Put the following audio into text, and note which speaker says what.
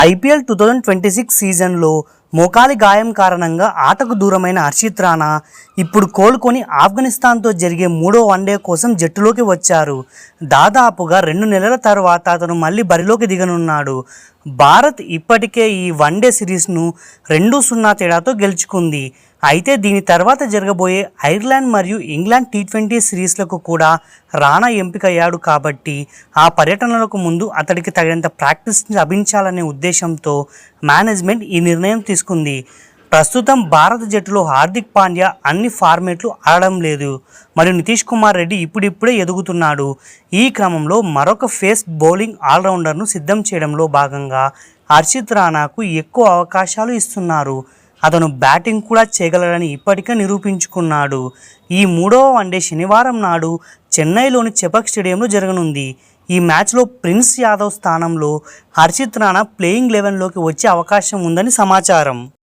Speaker 1: IPL 2026 సీజన్లో మోకాలి గాయం కారణంగా ఆటకు దూరమైన హర్షిత్ రాణా ఇప్పుడు కోలుకొని ఆఫ్ఘనిస్తాన్తో జరిగే మూడో వన్డే కోసం జట్టులోకి వచ్చారు. దాదాపుగా 2 నెలల తర్వాత అతను మళ్ళీ బరిలోకి దిగనున్నాడు. భారత్ ఇప్పటికే ఈ వన్డే సిరీస్ను 2-0 తేడాతో గెలుచుకుంది. అయితే దీని తర్వాత జరగబోయే ఐర్లాండ్ మరియు ఇంగ్లాండ్ టీ20 సిరీస్లకు కూడా రాణా ఎంపికయ్యాడు. కాబట్టి ఆ పర్యటనలకు ముందు అతడికి తగినంత ప్రాక్టీస్ లభించాలనే ఉద్దేశంతో మేనేజ్మెంట్ ఈ నిర్ణయం తీసుకుంది. ప్రస్తుతం భారత జట్టులో హార్దిక్ పాండ్యా అన్ని ఫార్మేట్లు ఆడడం లేదు మరియు నితీష్ కుమార్ రెడ్డి ఇప్పుడిప్పుడే ఎదుగుతున్నాడు. ఈ క్రమంలో మరొక ఫేస్ బౌలింగ్ ఆల్రౌండర్ను సిద్ధం చేయడంలో భాగంగా హర్షిత్ రాణాకు ఎక్కువ అవకాశాలు ఇస్తున్నారు. అతను బ్యాటింగ్ కూడా చేయగలడని ఇప్పటికే నిరూపించుకున్నాడు. ఈ మూడవ వన్డే శనివారం నాడు చెన్నైలోని చెపక్ స్టేడియంలో జరగనుంది. ఈ మ్యాచ్లో ప్రిన్స్ యాదవ్ స్థానంలో హర్షిత్ రాణా ప్లేయింగ్ 11లోకి వచ్చే అవకాశం ఉందని సమాచారం.